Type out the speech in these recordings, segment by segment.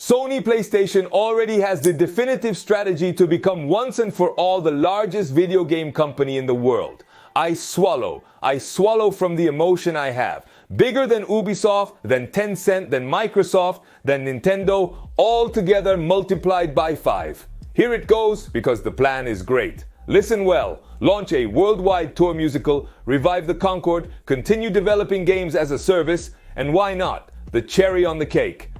Sony PlayStation already has the definitive strategy to become once and for all the largest video game company in the world. I swallow from the emotion I have. Bigger than Ubisoft, than Tencent, than Microsoft, than Nintendo, all together multiplied by 5. Here it goes because the plan is great. Listen well, launch a worldwide tour musical, revive the Concord, continue developing games as a service, and why not? The cherry on the cake.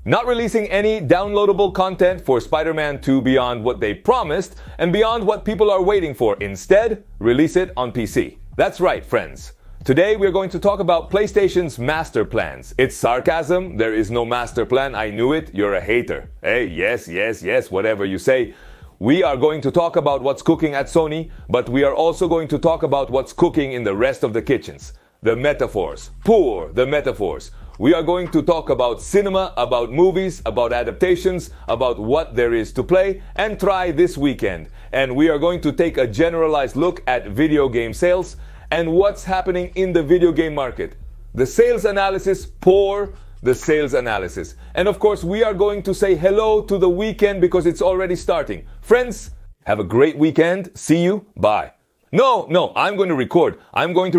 Not releasing any downloadable content for Spider-Man 2 beyond what they promised and beyond what people are waiting for. Instead, release it on PC. That's right, friends. Today we're going to talk about PlayStation's master plans. It's sarcasm, there is no master plan, I knew it, you're a hater. Hey, yes, whatever you say. We are going to talk about what's cooking at Sony, but we are also going to talk about what's cooking in the rest of the kitchens. The metaphors. Pour the metaphors. We are going to talk about cinema, about movies, about adaptations, about what there is to play and try this weekend. And we are going to take a generalized look at video game sales and what's happening in the video game market. The sales analysis, pour the sales analysis. And of course, we are going to say hello to the weekend because it's already starting. Friends, have a great weekend. See you. Bye. No, I'm going to record. I'm dying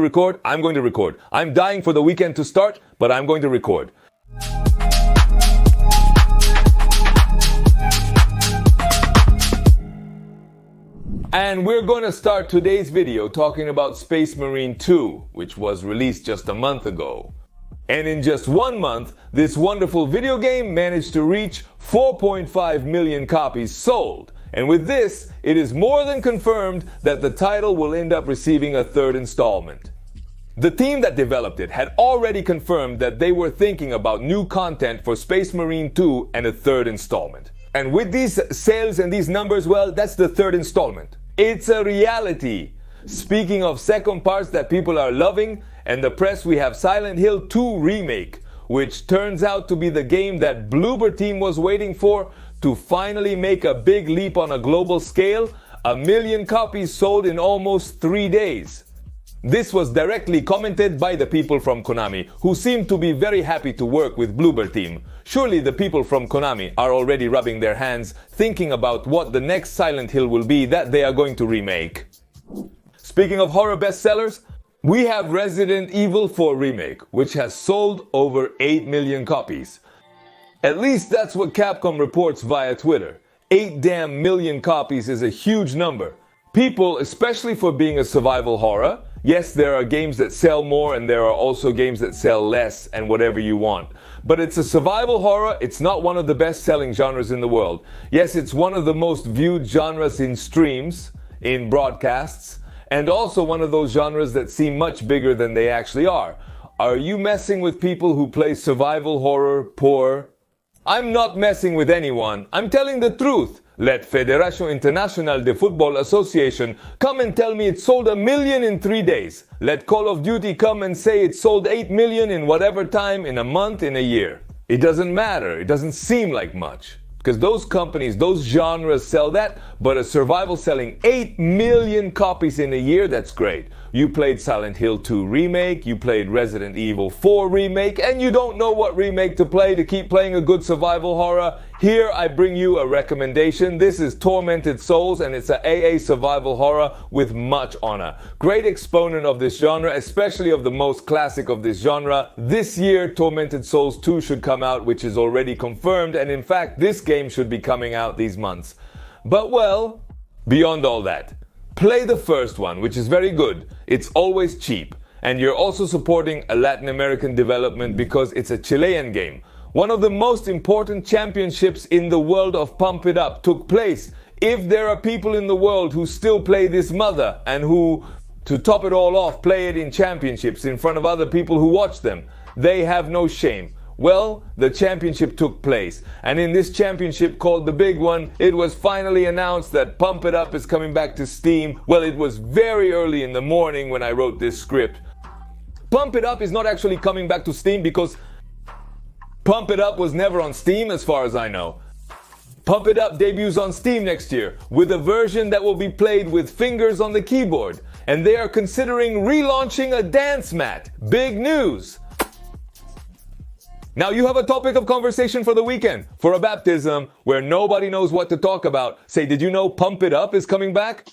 for the weekend to start, but I'm going to record. And we're going to start today's video talking about Space Marine 2, which was released just a month ago. And in just 1 month, this wonderful video game managed to reach 4.5 million copies sold. And with this, it is more than confirmed that the title will end up receiving a third installment. The team that developed it had already confirmed that they were thinking about new content for Space Marine 2 and a third installment. And with these sales and these numbers, well, that's the third installment. It's a reality. Speaking of second parts that people are loving, and the press, we have Silent Hill 2 Remake, which turns out to be the game that Bloober Team was waiting for to finally make a big leap on a global scale. 1 million copies sold in almost 3 days. This was directly commented by the people from Konami, who seem to be very happy to work with Bloober Team. Surely the people from Konami are already rubbing their hands, thinking about what the next Silent Hill will be that they are going to remake. Speaking of horror bestsellers, we have Resident Evil 4 Remake, which has sold over 8 million copies. At least that's what Capcom reports via Twitter. 8 damn million copies is a huge number. People, especially for being a survival horror, yes, there are games that sell more and there are also games that sell less and whatever you want. But it's a survival horror, it's not one of the best-selling genres in the world. Yes, it's one of the most viewed genres in streams, in broadcasts, and also one of those genres that seem much bigger than they actually are. Are you messing with people who play survival horror poor? I'm not messing with anyone. I'm telling the truth. Let Federación Internacional de Fútbol Association come and tell me it sold 1 million in 3 days. Let Call of Duty come and say it sold 8 million in whatever time, in a month, in a year. It doesn't matter. It doesn't seem like much. Because those companies, those genres sell that, but a survival selling 8 million copies in a year, that's great. You played Silent Hill 2 Remake, you played Resident Evil 4 Remake, and you don't know what remake to play to keep playing a good survival horror? Here I bring you a recommendation. This is Tormented Souls, and it's a AA survival horror with much honor. Great exponent of this genre, especially of the most classic of this genre. This year, Tormented Souls 2 should come out, which is already confirmed, and in fact, this game should be coming out these months. But well, beyond all that, play the first one, which is very good. It's always cheap. And you're also supporting a Latin American development because it's a Chilean game. One of the most important championships in the world of Pump It Up took place. If there are people in the world who still play this mother and who, to top it all off, play it in championships in front of other people who watch them, they have no shame. Well, the championship took place, and in this championship called the big one, it was finally announced that Pump It Up is coming back to Steam. Well, it was very early in the morning when I wrote this script. Pump It Up is not actually coming back to Steam because Pump It Up was never on Steam as far as I know. Pump It Up debuts on Steam next year with a version that will be played with fingers on the keyboard, and they are considering relaunching a dance mat. Big news! Now you have a topic of conversation for the weekend, for a baptism where nobody knows what to talk about. Say, did you know Pump It Up is coming back?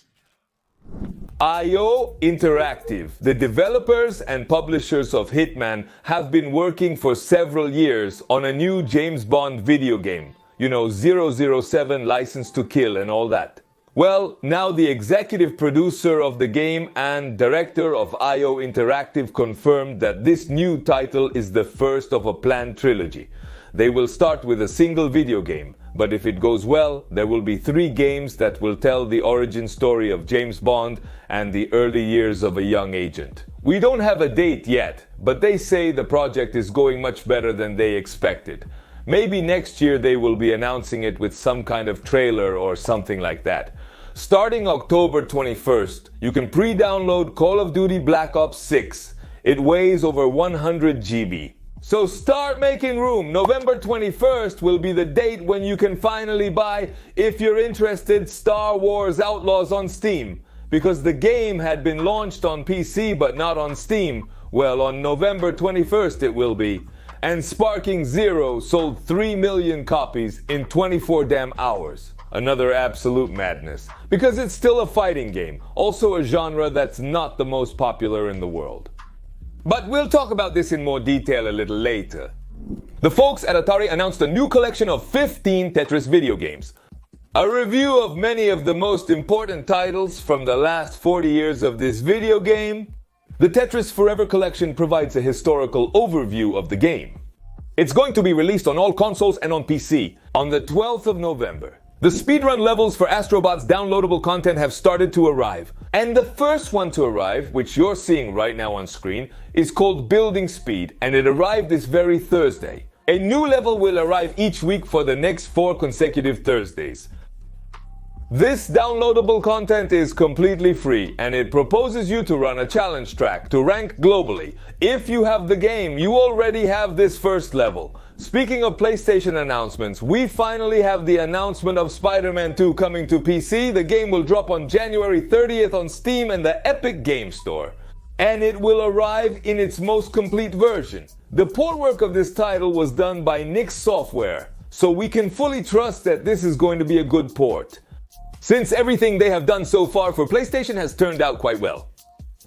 IO Interactive, the developers and publishers of Hitman, have been working for several years on a new James Bond video game. You know, 007 License to Kill and all that. Well, now the executive producer of the game and director of IO Interactive confirmed that this new title is the first of a planned trilogy. They will start with a single video game, but if it goes well, there will be 3 games that will tell the origin story of James Bond and the early years of a young agent. We don't have a date yet, but they say the project is going much better than they expected. Maybe next year they will be announcing it with some kind of trailer or something like that. Starting October 21st, you can pre-download Call of Duty Black Ops 6. It weighs over 100 GB. So start making room. November 21st will be the date when you can finally buy, if you're interested, Star Wars Outlaws on Steam. Because the game had been launched on PC but not on Steam. Well, on November 21st it will be. And Sparking Zero sold 3 million copies in 24 damn hours. Another absolute madness. Because it's still a fighting game. Also a genre that's not the most popular in the world. But we'll talk about this in more detail a little later. The folks at Atari announced a new collection of 15 Tetris video games. A review of many of the most important titles from the last 40 years of this video game. The Tetris Forever collection provides a historical overview of the game. It's going to be released on all consoles and on PC on the 12th of November. The speedrun levels for Astrobot's downloadable content have started to arrive. And the first one to arrive, which you're seeing right now on screen, is called Building Speed, and it arrived this very Thursday. A new level will arrive each week for the next 4 consecutive Thursdays. This downloadable content is completely free, and it proposes you to run a challenge track to rank globally. If you have the game, you already have this first level. Speaking of PlayStation announcements, we finally have the announcement of Spider-Man 2 coming to PC. The game will drop on January 30th on Steam and the Epic Game Store. And it will arrive in its most complete version. The portwork of this title was done by Nix Software, so we can fully trust that this is going to be a good port. Since everything they have done so far for PlayStation has turned out quite well.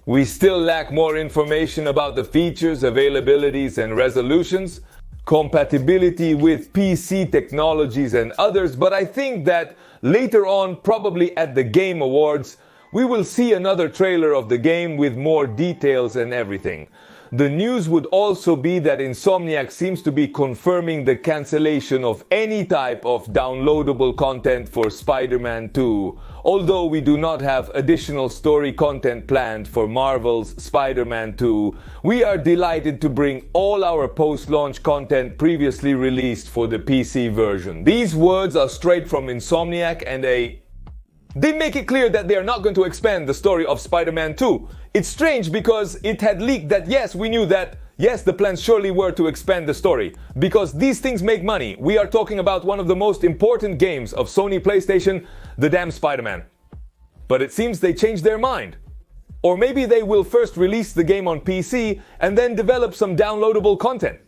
We still lack more information about the features, availabilities, and resolutions, compatibility with PC technologies and others, but I think that later on, probably at the Game Awards, we will see another trailer of the game with more details and everything. The news would also be that Insomniac seems to be confirming the cancellation of any type of downloadable content for Spider-Man 2, although we do not have additional story content planned for Marvel's Spider-Man 2. We are delighted to bring all our post-launch content previously released for the PC version. These words are straight from Insomniac, and they make it clear that they are not going to expand the story of Spider-Man 2. It's strange because it had leaked that yes, we knew that, yes, the plans surely were to expand the story. Because these things make money. We are talking about one of the most important games of Sony PlayStation, the damn Spider-Man. But it seems they changed their mind. Or maybe they will first release the game on PC and then develop some downloadable content.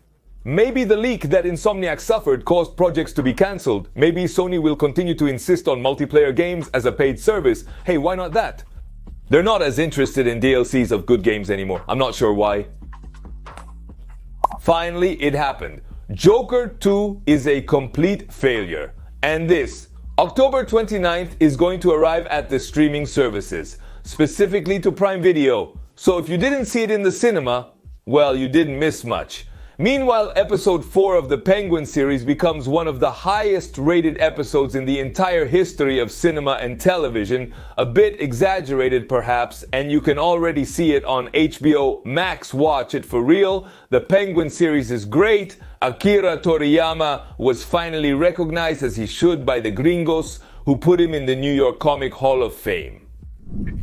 Maybe the leak that Insomniac suffered caused projects to be cancelled. Maybe Sony will continue to insist on multiplayer games as a paid service. Hey, why not that? They're not as interested in DLCs of good games anymore. I'm not sure why. Finally, it happened. Joker 2 is a complete failure. And this, October 29th, is going to arrive at the streaming services, specifically to Prime Video. So if you didn't see it in the cinema, well, you didn't miss much. Meanwhile, episode 4 of the Penguin series becomes one of the highest rated episodes in the entire history of cinema and television, a bit exaggerated perhaps, and you can already see it on HBO Max. Watch it for real. The Penguin series is great. Akira Toriyama was finally recognized as he should by the gringos, who put him in the New York Comic Hall of Fame.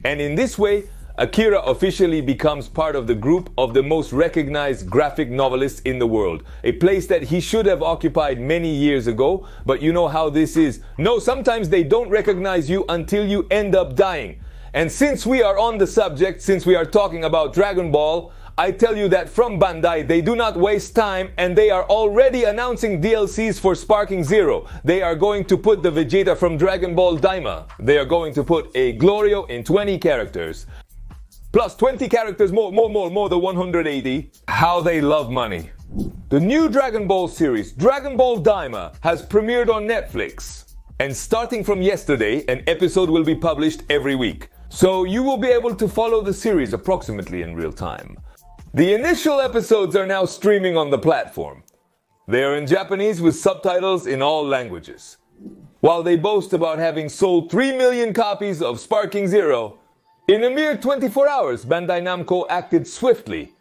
And in this way, Akira officially becomes part of the group of the most recognized graphic novelists in the world. A place that he should have occupied many years ago, but you know how this is. No, sometimes they don't recognize you until you end up dying. And since we are on the subject, since we are talking about Dragon Ball, I tell you that from Bandai, they do not waste time and they are already announcing DLCs for Sparking Zero. They are going to put the Vegeta from Dragon Ball Daima. They are going to put a Glorio in 20 characters. Plus 20 characters more than 180. How they love money. The new Dragon Ball series, Dragon Ball Daima, has premiered on Netflix. And starting from yesterday, an episode will be published every week. So you will be able to follow the series approximately in real time. The initial episodes are now streaming on the platform. They are in Japanese with subtitles in all languages. While they boast about having sold 3 million copies of Sparking Zero, in a mere 24 hours, Bandai Namco acted swiftly.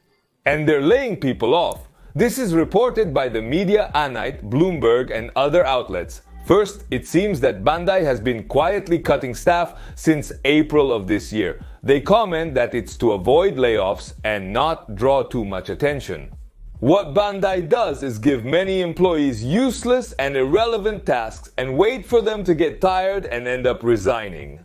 And they're laying people off. This is reported by the media Anite, Bloomberg, and other outlets. First, it seems that Bandai has been quietly cutting staff since April of this year. They comment that it's to avoid layoffs and not draw too much attention. What Bandai does is give many employees useless and irrelevant tasks and wait for them to get tired and end up resigning.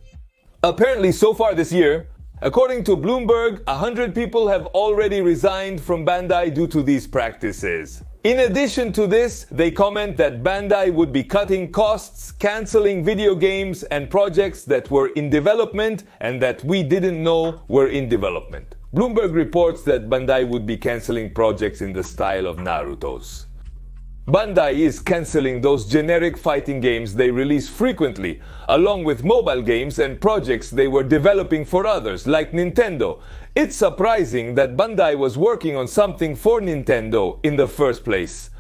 Apparently, so far this year, according to Bloomberg, 100 people have already resigned from Bandai due to these practices. In addition to this, they comment that Bandai would be cutting costs, canceling video games and projects that were in development and that we didn't know were in development. Bloomberg reports that Bandai would be canceling projects in the style of Naruto's. Bandai is canceling those generic fighting games they release frequently, along with mobile games and projects they were developing for others, like Nintendo. It's surprising that Bandai was working on something for Nintendo in the first place.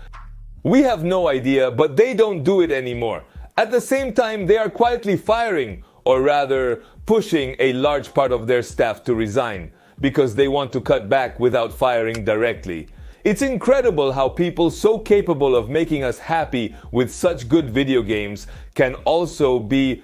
We have no idea, but they don't do it anymore. At the same time, they are quietly firing, or rather, pushing a large part of their staff to resign, because they want to cut back without firing directly. It's incredible how people so capable of making us happy with such good video games can also be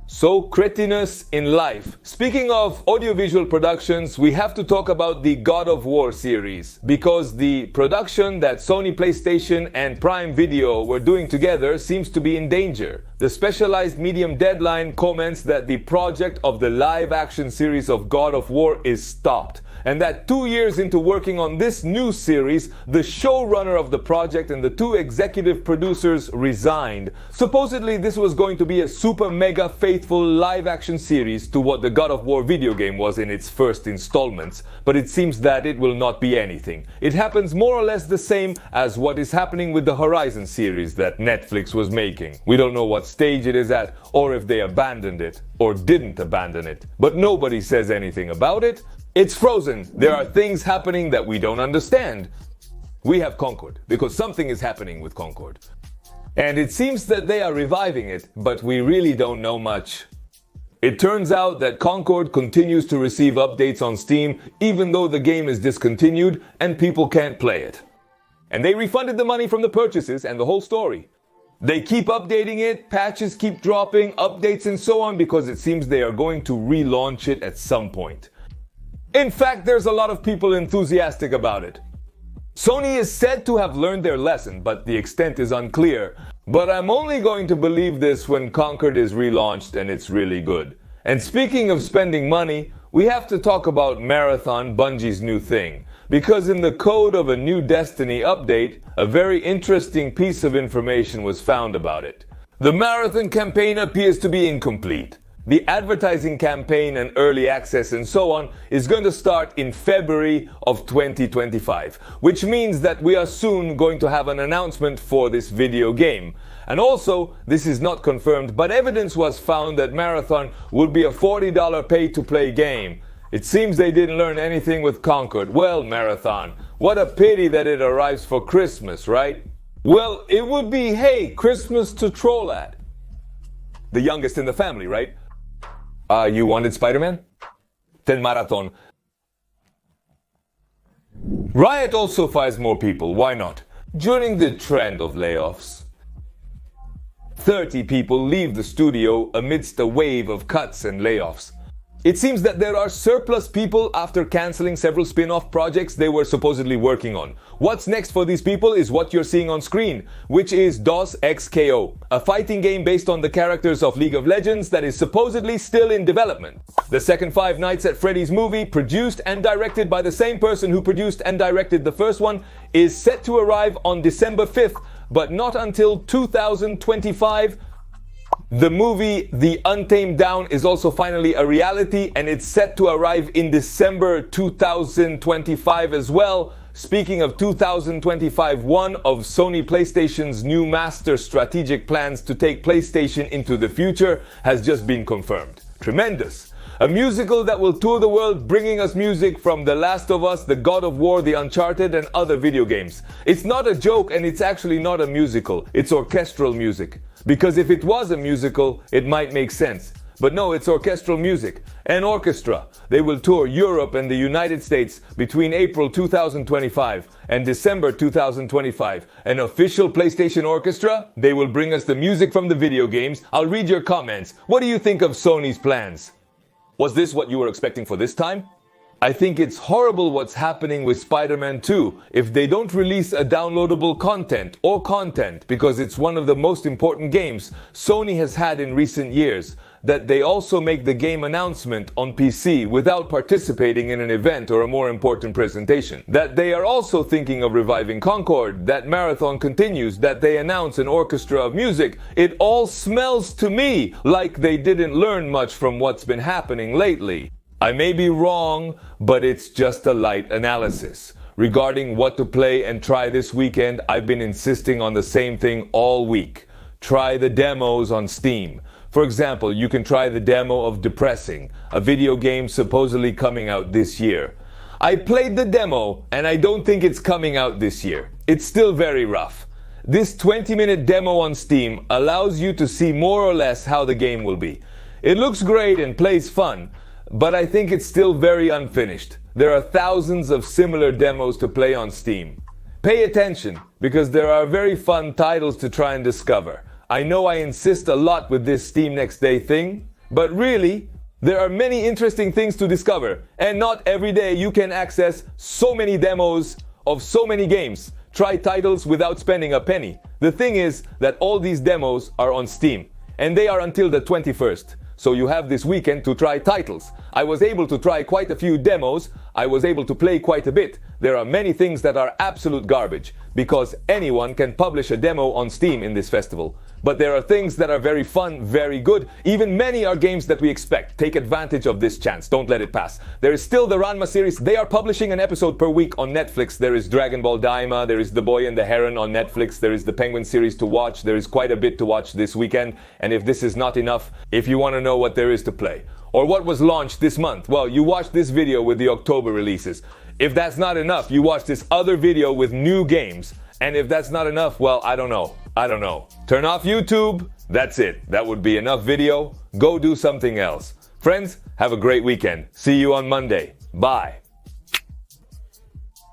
so cretinous in life. Speaking of audiovisual productions, we have to talk about the God of War series, because the production that Sony PlayStation and Prime Video were doing together seems to be in danger. The specialized medium Deadline comments that the project of the live-action series of God of War is stopped, and that 2 years into working on this new series, the showrunner of the project and the 2 executive producers resigned. Supposedly this was going to be a super mega faithful live-action series to what the God of War video game was in its first installments, but it seems that it will not be anything. It happens more or less the same as what is happening with the Horizon series that Netflix was making. We don't know what stage it is at, or if they abandoned it, or didn't abandon it. But nobody says anything about it. It's frozen. There are things happening that we don't understand. We have Concord, because something is happening with Concord. And it seems that they are reviving it, but we really don't know much. It turns out that Concord continues to receive updates on Steam, even though the game is discontinued and people can't play it. And they refunded the money from the purchases and the whole story. They keep updating it, patches keep dropping, updates and so on, because it seems they are going to relaunch it at some point. In fact, there's a lot of people enthusiastic about it. Sony is said to have learned their lesson, but the extent is unclear. But I'm only going to believe this when Concord is relaunched and it's really good. And speaking of spending money, we have to talk about Marathon, Bungie's new thing. Because in the code of a new Destiny update, a very interesting piece of information was found about it. The Marathon campaign appears to be incomplete. The advertising campaign and early access and so on is going to start in February of 2025, which means that we are soon going to have an announcement for this video game. And also, this is not confirmed, but evidence was found that Marathon would be a $40 pay-to-play game. It seems they didn't learn anything with Concord. Well, Marathon, what a pity that it arrives for Christmas, right? Well, it would be, hey, Christmas to troll at. The youngest in the family, right? You wanted Spider-Man? Then Marathon. Riot also fires more people, why not? During the trend of layoffs. 30 people leave the studio amidst a wave of cuts and layoffs. It seems that there are surplus people after cancelling several spin-off projects they were supposedly working on. What's next for these people is what you're seeing on screen, which is DOS X KO, a fighting game based on the characters of League of Legends that is supposedly still in development. The second Five Nights at Freddy's movie, produced and directed by the same person who produced and directed the first one, is set to arrive on December 5th, but not until 2025. The movie The Untamed Dawn is also finally a reality, and it's set to arrive in December 2025 as well. Speaking of 2025, one of Sony PlayStation's new master strategic plans to take PlayStation into the future has just been confirmed. Tremendous! A musical that will tour the world, bringing us music from The Last of Us, The God of War, The Uncharted, and other video games. It's not a joke, and it's actually not a musical. It's orchestral music. Because if it was a musical, it might make sense. But no, it's orchestral music. An orchestra. They will tour Europe and the United States between April 2025 and December 2025. An official PlayStation orchestra? They will bring us the music from the video games. I'll read your comments. What do you think of Sony's plans? Was this what you were expecting for this time? I think it's horrible what's happening with Spider-Man 2 if they don't release a downloadable content because it's one of the most important games Sony has had in recent years, that they also make the game announcement on PC without participating in an event or a more important presentation. That they are also thinking of reviving Concord, that Marathon continues, that they announce an orchestra of music. It all smells to me like they didn't learn much from what's been happening lately. I may be wrong, but it's just a light analysis. Regarding what to play and try this weekend, I've been insisting on the same thing all week. Try the demos on Steam. For example, you can try the demo of Depressing, a video game supposedly coming out this year. I played the demo, and I don't think it's coming out this year. It's still very rough. This 20-minute demo on Steam allows you to see more or less how the game will be. It looks great and plays fun, but I think it's still very unfinished. There are thousands of similar demos to play on Steam. Pay attention, because there are very fun titles to try and discover. I know I insist a lot with this Steam Next Day thing, but really, there are many interesting things to discover, and not every day you can access so many demos of so many games. Try titles without spending a penny. The thing is that all these demos are on Steam, and they are until the 21st. So you have this weekend to try titles. I was able to try quite a few demos. I was able to play quite a bit. There are many things that are absolute garbage, because anyone can publish a demo on Steam in this festival. But there are things that are very fun, very good. Even many are games that we expect. Take advantage of this chance. Don't let it pass. There is still the Ranma series. They are publishing an episode per week on Netflix. There is Dragon Ball Daima. There is The Boy and the Heron on Netflix. There is the Penguin series to watch. There is quite a bit to watch this weekend. And if this is not enough, if you want to know what there is to play, or what was launched this month, well, you watch this video with the October releases. If that's not enough, you watch this other video with new games. And if that's not enough, well, I don't know. Turn off YouTube. That's it. That would be enough video. Go do something else. Friends, have a great weekend. See you on Monday. Bye.